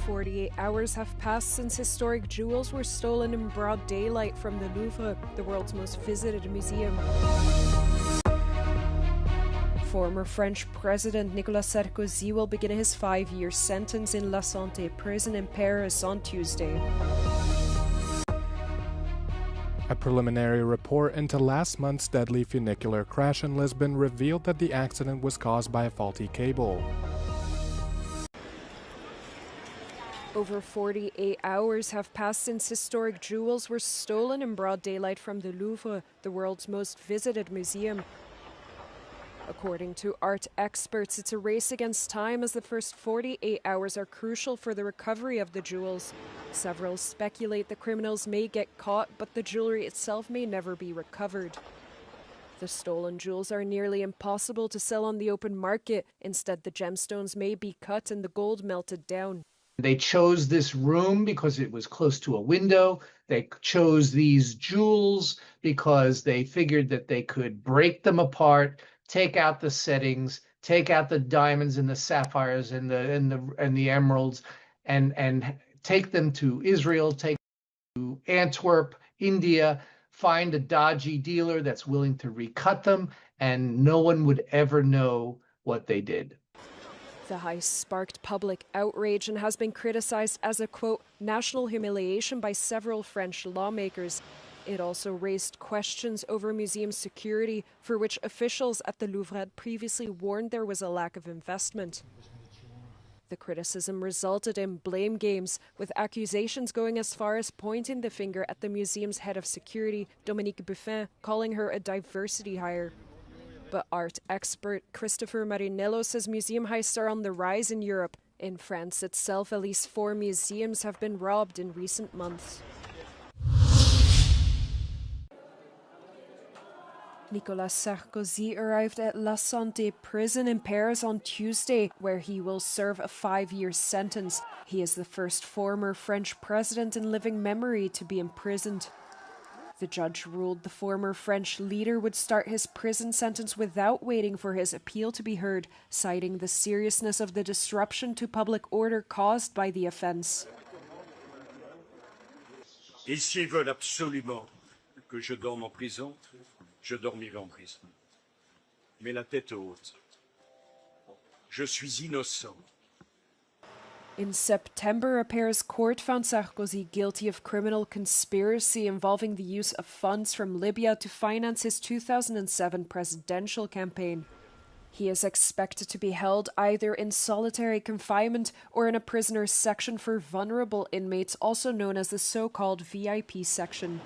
48 hours have passed since historic jewels were stolen in broad daylight from the Louvre, the world's most visited museum. Former French President Nicolas Sarkozy will begin his 5-year sentence in La Santé prison in Paris on Tuesday. A preliminary report into last month's deadly funicular crash in Lisbon revealed that the accident was caused by a faulty cable. Over 48 hours have passed since historic jewels were stolen in broad daylight from the Louvre, the world's most visited museum. According to art experts, it's a race against time as the first 48 hours are crucial for the recovery of the jewels. Several speculate the criminals may get caught, but the jewelry itself may never be recovered. The stolen jewels are nearly impossible to sell on the open market. Instead, the gemstones may be cut and the gold melted down. They chose this room because it was close to a window. They chose these jewels because they figured that they could break them apart, take out the settings, take out the diamonds and the sapphires and the emeralds, and take them to Israel, take them to Antwerp, India, find a dodgy dealer that's willing to recut them, and no one would ever know what they did. The heist sparked public outrage and has been criticized as a, quote, national humiliation by several French lawmakers. It also raised questions over museum security, for which officials at the Louvre had previously warned there was a lack of investment. The criticism resulted in blame games, with accusations going as far as pointing the finger at the museum's head of security, Dominique Buffin, calling her a diversity hire. But art expert Christopher Marinello says museum heists are on the rise in Europe. In France itself, at least 4 museums have been robbed in recent months. Nicolas Sarkozy arrived at La Santé prison in Paris on Tuesday, where he will serve a 5-year sentence. He is the first former French president in living memory to be imprisoned. The judge ruled the former French leader would start his prison sentence without waiting for his appeal to be heard, citing the seriousness of the disruption to public order caused by the offence. Et s'ils veulent absolument que je dorme en prison, je dormirai en prison. Mais la tête haute. Je suis innocent. In September, a Paris court found Sarkozy guilty of criminal conspiracy involving the use of funds from Libya to finance his 2007 presidential campaign. He is expected to be held either in solitary confinement or in a prisoner's section for vulnerable inmates, also known as the so-called VIP section.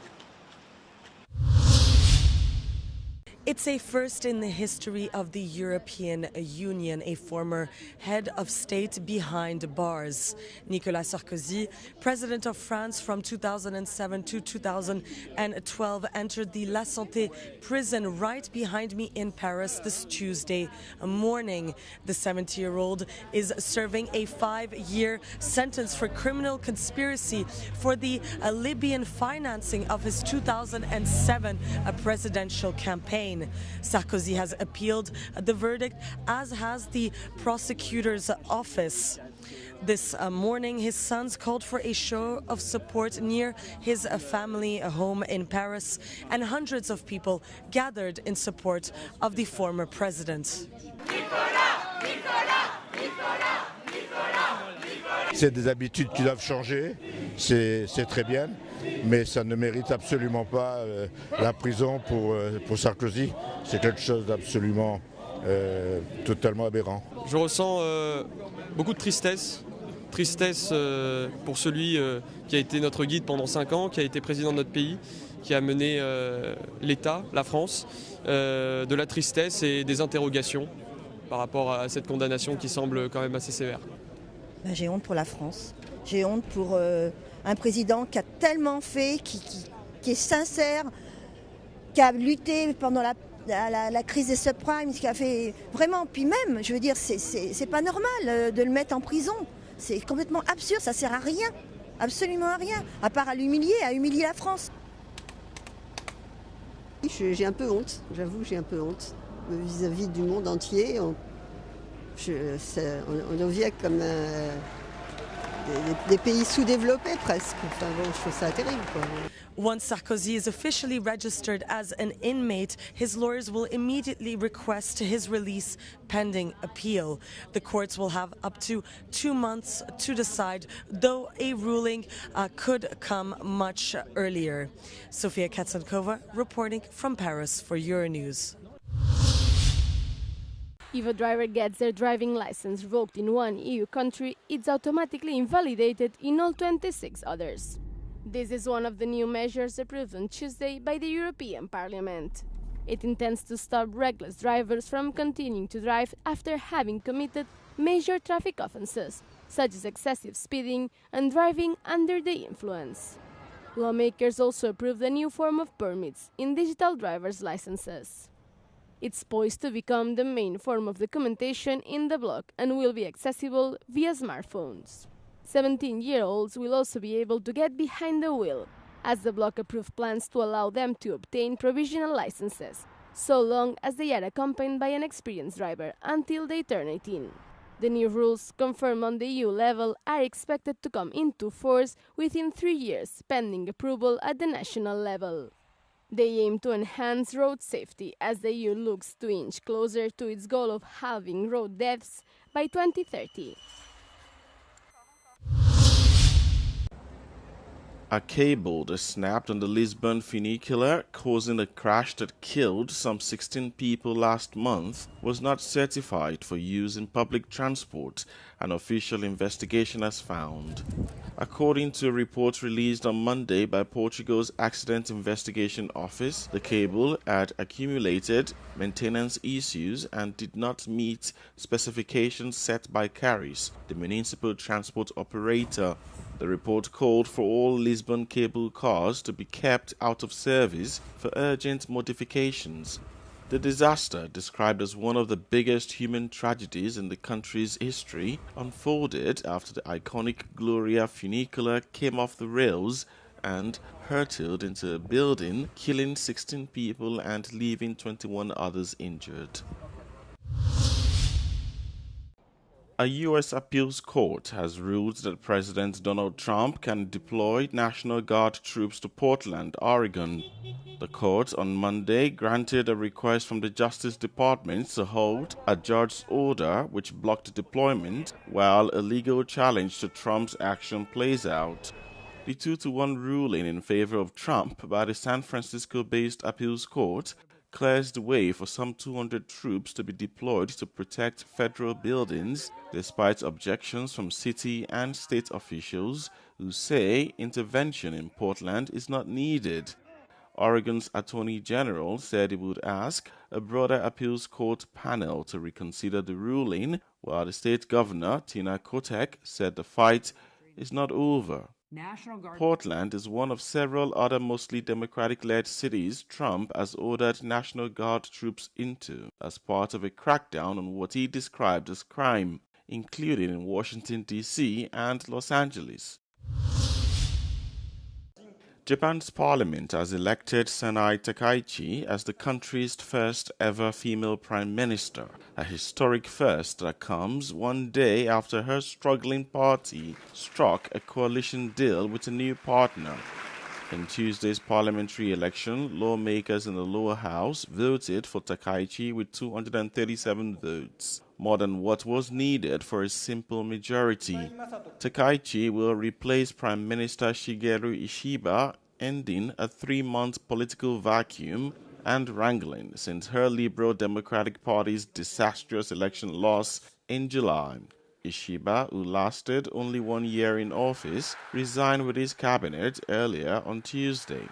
It's a first in the history of the European Union, a former head of state behind bars. Nicolas Sarkozy, president of France from 2007 to 2012, entered the La Santé prison right behind me in Paris this Tuesday morning. The 70-year-old is serving a 5-year sentence for criminal conspiracy for the Libyan financing of his 2007 presidential campaign. Sarkozy has appealed the verdict, as has the prosecutor's office. This morning, his sons called for a show of support near his family home in Paris, and hundreds of people gathered in support of the former president. C'est des habitudes qui doivent changer, c'est très bien, mais ça ne mérite absolument pas la prison pour Sarkozy. C'est quelque chose d'absolument totalement aberrant. Je ressens beaucoup de tristesse pour celui qui a été notre guide pendant 5 ans, qui a été président de notre pays, qui a mené l'État, la France, de la tristesse et des interrogations par rapport à cette condamnation qui semble quand même assez sévère. J'ai honte pour la France, j'ai honte pour un président qui a tellement fait, qui est sincère, qui a lutté pendant la crise des subprimes, qui a fait vraiment, puis même, je veux dire, c'est pas normal de le mettre en prison, c'est complètement absurde, ça sert à rien, absolument à rien, à part à humilier la France. J'ai un peu honte, j'avoue, j'ai un peu honte vis-à-vis du monde entier. On en vient comme des pays sous-développés presque. Enfin bon, je trouve ça terrible, quoi. Once Sarkozy is officially registered as an inmate, his lawyers will immediately request his release pending appeal. The courts will have up to 2 months to decide, though a ruling could come much earlier. Sofia Katsankova reporting from Paris for Euronews. If a driver gets their driving license revoked in one EU country, it's automatically invalidated in all 26 others. This is one of the new measures approved on Tuesday by the European Parliament. It intends to stop reckless drivers from continuing to drive after having committed major traffic offences, such as excessive speeding and driving under the influence. Lawmakers also approved a new form of permits in digital driver's licenses. It's poised to become the main form of documentation in the bloc and will be accessible via smartphones. 17-year-olds will also be able to get behind the wheel, as the bloc approved plans to allow them to obtain provisional licenses, so long as they are accompanied by an experienced driver until they turn 18. The new rules, confirmed on the EU level, are expected to come into force within 3 years, pending approval at the national level. They aim to enhance road safety as the EU looks to inch closer to its goal of halving road deaths by 2030. A cable that snapped on the Lisbon funicular, causing a crash that killed some 16 people last month, was not certified for use in public transport, an official investigation has found. According to a report released on Monday by Portugal's Accident Investigation Office, the cable had accumulated maintenance issues and did not meet specifications set by CARIS, the municipal transport operator. The report called for all Lisbon cable cars to be kept out of service for urgent modifications. The disaster, described as one of the biggest human tragedies in the country's history, unfolded after the iconic Gloria funicular came off the rails and hurtled into a building, killing 16 people and leaving 21 others injured. A U.S. appeals court has ruled that President Donald Trump can deploy National Guard troops to Portland, Oregon. The court on Monday granted a request from the Justice Department to halt a judge's order which blocked deployment while a legal challenge to Trump's action plays out. The 2-1 ruling in favor of Trump by the San Francisco-based appeals court clears the way for some 200 troops to be deployed to protect federal buildings, despite objections from city and state officials who say intervention in Portland is not needed. Oregon's Attorney General said he would ask a broader appeals court panel to reconsider the ruling, while the state governor, Tina Kotek, said the fight is not over. Portland is one of several other mostly Democratic-led cities Trump has ordered National Guard troops into as part of a crackdown on what he described as crime, including in Washington, D.C. and Los Angeles. Japan's parliament has elected Sanai Takaichi as the country's first ever female prime minister, a historic first that comes one day after her struggling party struck a coalition deal with a new partner. In Tuesday's parliamentary election, lawmakers in the lower house voted for Takaichi with 237 votes, more than what was needed for a simple majority. Takaichi will replace Prime Minister Shigeru Ishiba, ending a 3-month political vacuum and wrangling since her Liberal Democratic Party's disastrous election loss in July. Ishiba, who lasted only 1 year in office, resigned with his cabinet earlier on Tuesday.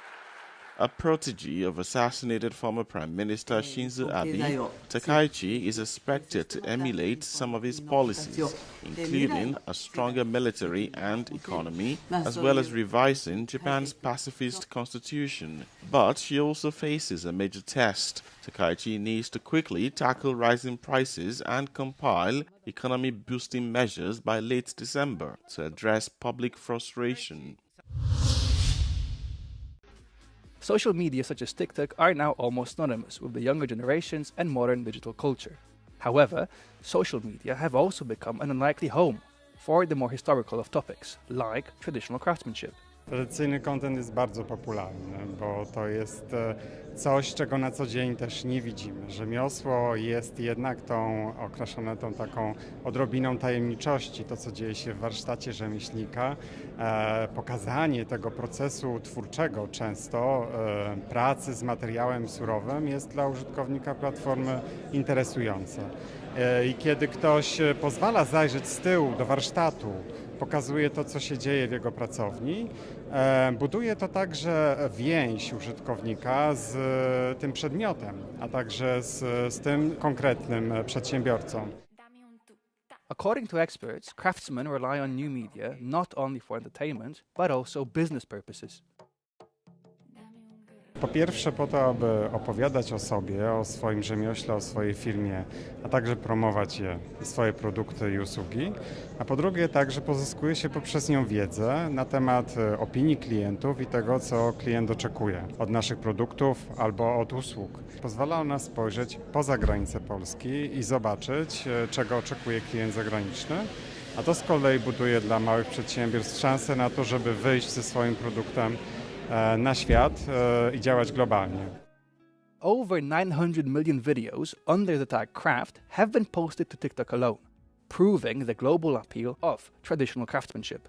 A protege of assassinated former Prime Minister Shinzo Abe, Takaichi is expected to emulate some of his policies, including a stronger military and economy, as well as revising Japan's pacifist constitution. But she also faces a major test. Takaichi needs to quickly tackle rising prices and compile economy-boosting measures by late December to address public frustration. Social media such as TikTok are now almost synonymous with the younger generations and modern digital culture. However, social media have also become an unlikely home for the more historical of topics, like traditional craftsmanship. Tradycyjny content jest bardzo popularny, bo to jest coś, czego na co dzień też nie widzimy. Rzemiosło jest jednak okraszone tą taką odrobiną tajemniczości, to co dzieje się w warsztacie rzemieślnika. Pokazanie tego procesu twórczego często, pracy z materiałem surowym jest dla użytkownika platformy interesujące. I kiedy ktoś pozwala zajrzeć z tyłu do warsztatu, pokazuje to, co się dzieje w jego pracowni, buduje to także więź użytkownika z tym przedmiotem, a także z tym konkretnym przedsiębiorcą. According to experts, craftsmen rely on new media not only for entertainment, but also business purposes. Po pierwsze po to, aby opowiadać o sobie, o swoim rzemiośle, o swojej firmie, a także promować swoje produkty i usługi, a po drugie także pozyskuje się poprzez nią wiedzę na temat opinii klientów i tego, co klient oczekuje od naszych produktów albo od usług. Pozwala ona spojrzeć poza granice Polski i zobaczyć, czego oczekuje klient zagraniczny, a to z kolei buduje dla małych przedsiębiorstw szansę na to, żeby wyjść ze swoim produktem na świat i działać globalnie. Over 900 million videos under the tag craft have been posted to TikTok alone, proving the global appeal of traditional craftsmanship.